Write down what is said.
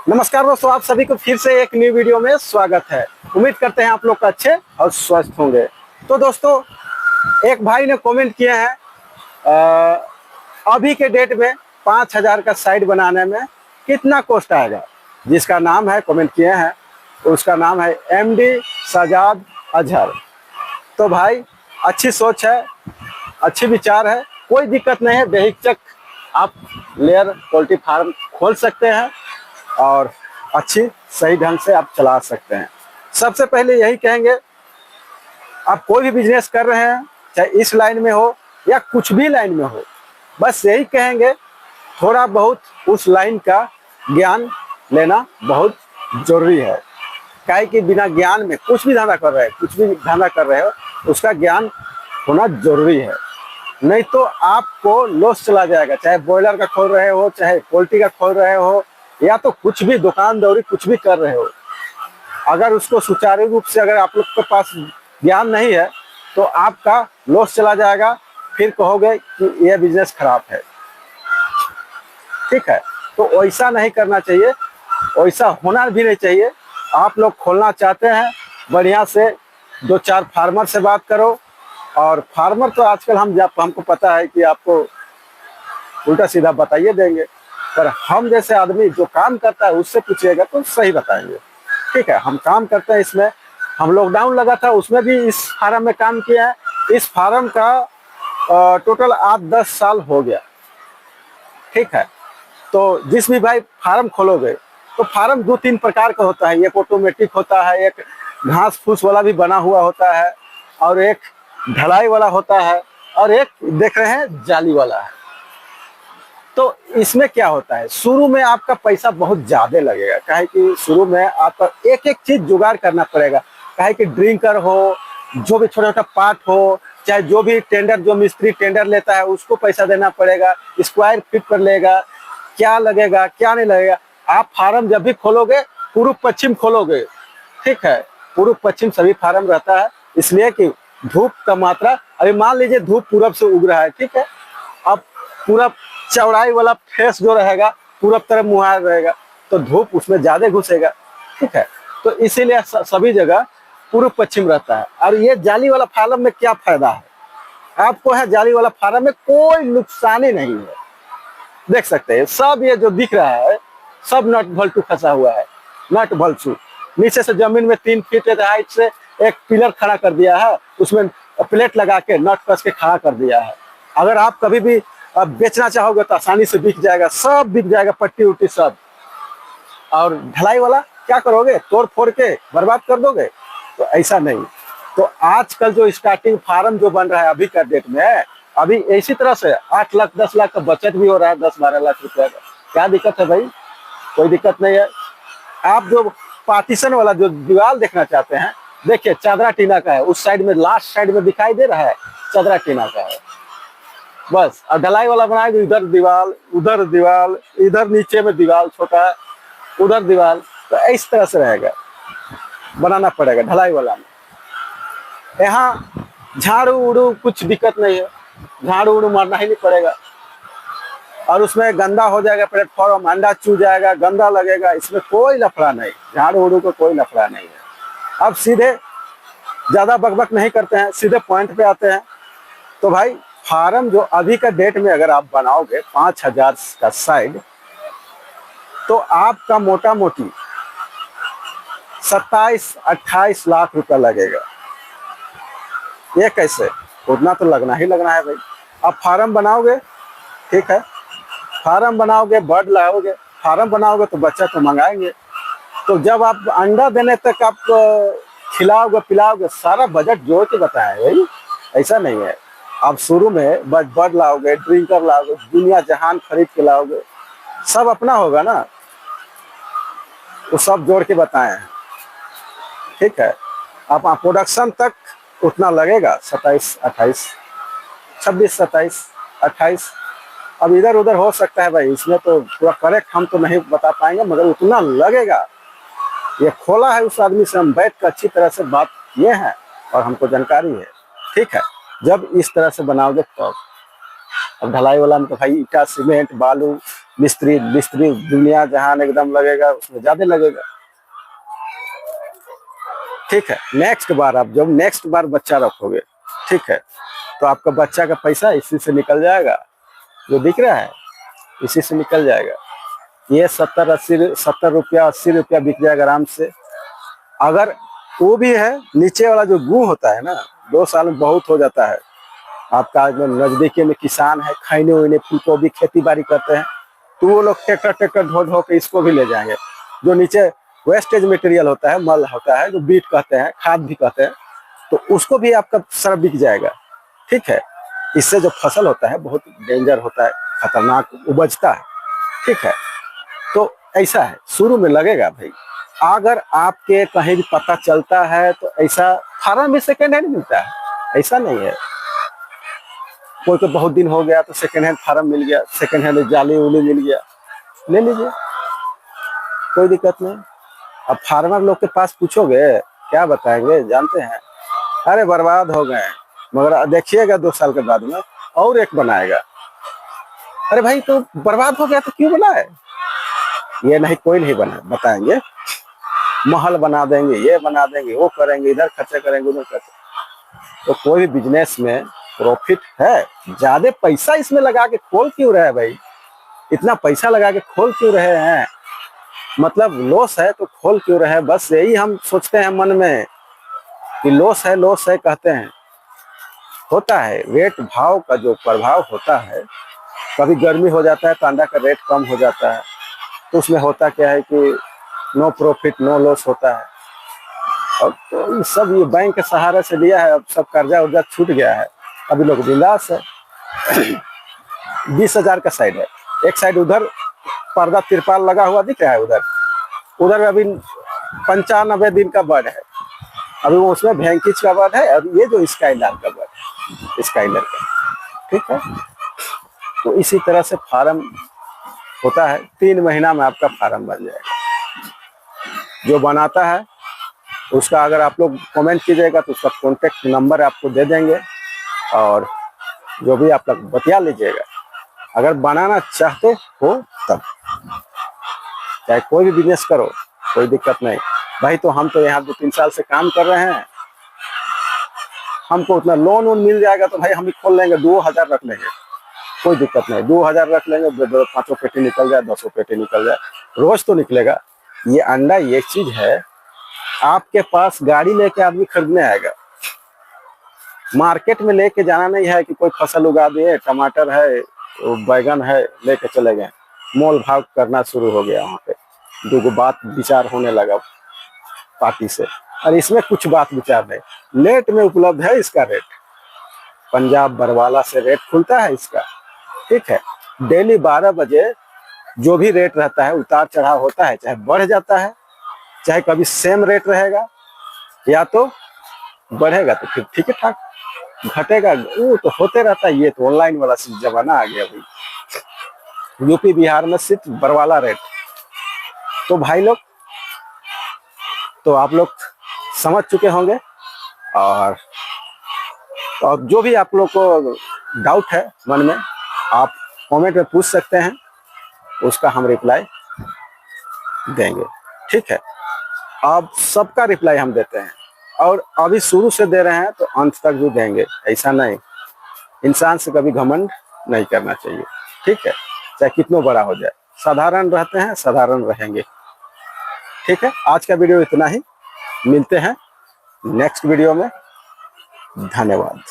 नमस्कार दोस्तों, आप सभी को फिर से एक न्यू वीडियो में स्वागत है। उम्मीद करते हैं आप लोग अच्छे और स्वस्थ होंगे। तो दोस्तों, एक भाई ने कमेंट किए हैं अभी के डेट में 5000 का साइट बनाने में कितना कॉस्ट आएगा। जिसका नाम है, कमेंट किए हैं, उसका नाम है एमडी सजाद अजहर। तो भाई, अच्छी सोच है, अच्छी विचार है, कोई दिक्कत नहीं है। बेहिचक आप लेयर पोल्ट्री फार्म खोल सकते हैं और अच्छी सही ढंग से आप चला सकते हैं। सबसे पहले यही कहेंगे, आप कोई भी बिजनेस कर रहे हैं, चाहे इस लाइन में हो या कुछ भी लाइन में हो, बस यही कहेंगे थोड़ा बहुत उस लाइन का ज्ञान लेना बहुत जरूरी है। काहे कि बिना ज्ञान में कुछ भी धंधा कर रहे हो, उसका ज्ञान होना जरूरी है। नहीं तो आपको लॉस चला जाएगा। चाहे बॉयलर का खोल रहे हो, चाहे पोल्ट्री का खोल रहे हो, या तो कुछ भी दुकान दौरी कुछ भी कर रहे हो, अगर उसको सुचारू रूप से अगर आप लोग के पास ज्ञान नहीं है तो आपका लॉस चला जाएगा। फिर कहोगे कि यह बिजनेस खराब है। ठीक है, तो वैसा नहीं करना चाहिए, वैसा होना भी नहीं चाहिए। आप लोग खोलना चाहते हैं, बढ़िया से 2-4 फार्मर से बात करो। और फार्मर तो आजकल हमको पता है कि आपको उल्टा सीधा बताइए देंगे, पर हम जैसे आदमी जो काम करता है उससे पूछिएगा तो सही बताएंगे। ठीक है, हम काम करते हैं इसमें। हम लॉकडाउन लगा था, उसमें भी इस फार्म में काम किया है। इस फार्म का टोटल 8-10 साल हो गया। ठीक है, तो जिस भी भाई फार्म खोलोगे तो फार्म 2-3 प्रकार का होता है। एक ऑटोमेटिक होता है, एक घास फूस वाला भी बना हुआ होता है, और एक ढलाई वाला होता है, और एक देख रहे हैं जाली वाला है। तो इसमें क्या होता है, शुरू में आपका पैसा बहुत ज्यादा लगेगा। काहे कि शुरू में आपका एक एक चीज जुगाड़ करना पड़ेगा। काहे कि ड्रिंकर हो, जो भी छोटा छोटा पार्ट हो, चाहे जो भी टेंडर, जो मिस्त्री टेंडर लेता है उसको पैसा देना पड़ेगा। स्क्वायर फीट पर लेगा, क्या लगेगा क्या नहीं लगेगा। आप फार्म जब भी खोलोगे पूर्व पश्चिम खोलोगे। ठीक है, पूर्व पश्चिम सभी फार्म रहता है, इसलिए कि धूप का मात्रा, अभी मान लीजिए धूप पूरब से उग रहा है। ठीक है, अब पूरब चौड़ाई वाला फेस जो रहेगा पूरब तरफ मुहा रहेगा, तो धूप उसमें ज्यादा घुसेगा। ठीक है, तो इसीलिए सभी जगह पूर्व पश्चिम रहता है। और ये जाली वाला फार्म में क्या फायदा है आपको है, जाली वाला फार्म में कोई नुकसान ही नहीं है। देख सकते हैं सब ये जो दिख रहा है सब नट भल्टू फंसा हुआ है। नट भल्टू नीचे से जमीन में 3 फीट हाइट से एक पिलर खड़ा कर दिया है, उसमें प्लेट लगा के नट कस के खड़ा कर दिया है। अगर आप कभी भी बेचना चाहोगे तो आसानी से बिक जाएगा, सब बिक जाएगा, पट्टी उट्टी सब। और ढलाई वाला क्या करोगे, तोड़ फोड़ के बर्बाद कर दोगे। तो ऐसा नहीं। तो आजकल जो स्टार्टिंग फार्म जो बन रहा है अभी का डेट में, अभी इसी तरह से 8 लाख 10 लाख का बचत भी हो रहा है, 10-12 लाख रुपया का। क्या दिक्कत है भाई, कोई दिक्कत नहीं है। आप जो पार्टीशन वाला जो दीवार देखना चाहते हैं, देखिए चादरा टीना का है, उस साइड में लास्ट साइड में दिखाई दे रहा है चादरा टीना का है बस। और ढलाई वाला बनाएगा, इधर दीवार उधर दीवार, इधर नीचे में दीवार छोटा, उधर दीवार, तो इस तरह से रहेगा, बनाना पड़ेगा ढलाई वाला में। यहाँ झाड़ू उड़ू कुछ दिक्कत नहीं है, झाड़ू उड़ू मारना ही नहीं पड़ेगा। और उसमें गंदा हो जाएगा प्लेटफॉर्म, अंडा चू जाएगा, गंदा लगेगा, इसमें कोई लफड़ा नहीं, झाड़ू उड़ू को कोई लफड़ा नहीं है। अब सीधे ज्यादा बकबक नहीं करते हैं, सीधे पॉइंट पे आते हैं। तो भाई, फार्म जो अभी का डेट में अगर आप बनाओगे 5000 का साइड, तो आपका मोटा मोटी 27-28 लाख रुपया लगेगा। ये कैसे, उतना तो लगना ही लगना है भाई। आप फार्म बनाओगे, ठीक है, फार्म बनाओगे, बर्ड लाओगे, फार्म बनाओगे तो बच्चा तो मंगाएंगे। तो जब आप अंडा देने तक आप खिलाओगे पिलाओगे, सारा बजट जोड़ के बताया भाई, ऐसा नहीं है। आप शुरू में बर्ड लाओगे, ड्रिंकर लाओगे, दुनिया जहान खरीद के लाओगे, सब अपना होगा ना, तो सब जोड़ के बताए हैं। ठीक है, आप प्रोडक्शन तक उतना लगेगा, 27-28, 26-27-28। अब इधर उधर हो सकता है भाई, इसमें तो पूरा करेक्ट हम तो नहीं बता पाएंगे, मगर उतना लगेगा। ये खोला है उस आदमी से, हम बैठ कर अच्छी तरह से बात किए हैं और हमको जानकारी है। ठीक है, जब इस तरह से बनाओगे तब। अब ढलाई वाला में तो भाई ईटा सीमेंट बालू मिस्त्री मिस्त्री दुनिया जहान एकदम लगेगा, उसमें ज्यादा लगेगा। ठीक है, नेक्स्ट बार आप जब नेक्स्ट बार बच्चा रखोगे, ठीक है, तो आपका बच्चा का पैसा इसी से निकल जाएगा, जो दिख रहा है इसी से निकल जाएगा। ये 70 रुपया 80 रुपया बिक जाएगा आराम से। अगर वो भी है, नीचे वाला जो गू होता है ना, 2 साल में बहुत हो जाता है। आपका नजदीकी में किसान है, खैने वैने फूल गोभी खेती बाड़ी करते हैं, तो वो लोग ट्रैक्टर ढो ढो के इसको भी ले जाएंगे। जो नीचे वेस्टेज मटेरियल होता है, मल होता है, जो बीट कहते हैं, खाद भी कहते हैं, तो उसको भी आपका सारा बिक जाएगा। ठीक है, इससे जो फसल होता है बहुत डेंजर होता है, खतरनाक उपजता है। ठीक है, तो ऐसा है, शुरू में लगेगा भाई। अगर आपके कहीं भी पता चलता है तो ऐसा फार्म में सेकेंड हैंड मिलता है, ऐसा नहीं है। कोई को बहुत दिन हो गया तो सेकेंड हैंड फार्म मिल गया, सेकेंड हैंड जाली उली मिल गया, ले लीजिए, कोई दिक्कत नहीं। अब फार्मर लोग के पास पूछोगे क्या बताएंगे जानते हैं? अरे बर्बाद हो गए, मगर देखिएगा 2 साल के बाद में और एक बनाएगा। अरे भाई तो बर्बाद हो गया तो क्यों बनाए? ये नहीं, कोई नहीं बना बताएंगे, महल बना देंगे, ये बना देंगे, वो करेंगे, इधर खर्चा करेंगे, उधर खर्चा। तो कोई भी बिजनेस में प्रॉफिट है, ज्यादा पैसा इसमें लगा के खोल क्यों रहे भाई? इतना पैसा लगा के खोल क्यों रहे हैं? मतलब लॉस है तो खोल क्यों रहे हैं? बस यही हम सोचते हैं मन में कि लॉस है कहते हैं। होता है रेट भाव का जो प्रभाव होता है, कभी गर्मी हो जाता है तो अंडा का रेट कम हो जाता है, तो उसमें होता क्या है कि नो प्रॉफिट नो लॉस होता है। और तो सब ये बैंक के सहारे से लिया है, अब सब कर्जा उर्जा छूट गया है, अभी लोग बिंदास है। 20,000 का साइड है, एक साइड उधर पर्दा तिरपाल लगा हुआ दिख रहा है, उधर अभी 95 दिन का बर्ड है, अभी वो उसमें भेंकिच का बर्ड है, और ये जो स्काईलर का बर्ड है, स्काईलर का। ठीक है, तो इसी तरह से फार्म होता है। 3 महीना में आपका फार्म बन जाएगा। जो बनाता है उसका अगर आप लोग कमेंट कीजिएगा तो उसका कॉन्टेक्ट नंबर आपको दे देंगे, और जो भी आप लोग बतिया लीजिएगा। अगर बनाना चाहते हो तब चाहे कोई भी बिजनेस करो, कोई दिक्कत नहीं भाई। तो हम तो यहाँ 2-3 साल से काम कर रहे हैं, हमको उतना लोन वोन मिल जाएगा तो भाई हम भी खोल लेंगे, 2000 रख लेंगे, कोई दिक्कत नहीं। 2000 रख लेंगे, 5 पेटी निकल जाए, 10 पेटी निकल जाए, रोज तो निकलेगा। ये अंडा ये चीज है, आपके पास गाड़ी लेके आदमी खरीदने आएगा, मार्केट में लेके जाना नहीं है कि कोई फसल उगा दिए, टमाटर है, बैगन है, लेके चले गए, मोल भाव करना शुरू हो गया। वहाँ पे 2 बात विचार होने लगा पार्टी से, और इसमें कुछ बात विचार नहीं। नेट में उपलब्ध है इसका रेट, पंजाब बरवाला से रेट खुलता है इसका। ठीक है, डेली 12 बजे जो भी रेट रहता है, उतार चढ़ाव होता है, चाहे बढ़ जाता है, चाहे कभी सेम रेट रहेगा, या तो बढ़ेगा तो फिर ठीक है ठाक, घटेगा वो तो होते रहता है। ये तो ऑनलाइन वाला जमाना आ गया भाई। यूपी बिहार में सिर्फ बरवाला रेट। तो भाई लोग, तो आप लोग समझ चुके होंगे, और जो भी आप लोग को डाउट है मन में, आप कमेंट में पूछ सकते हैं, उसका हम रिप्लाई देंगे। ठीक है, अब सबका रिप्लाई हम देते हैं, और अभी शुरू से दे रहे हैं तो अंत तक भी देंगे, ऐसा नहीं। इंसान से कभी घमंड नहीं करना चाहिए। ठीक है, चाहे कितना बड़ा हो जाए, साधारण रहते हैं, साधारण रहेंगे। ठीक है, आज का वीडियो इतना ही, मिलते हैं नेक्स्ट वीडियो में। धन्यवाद।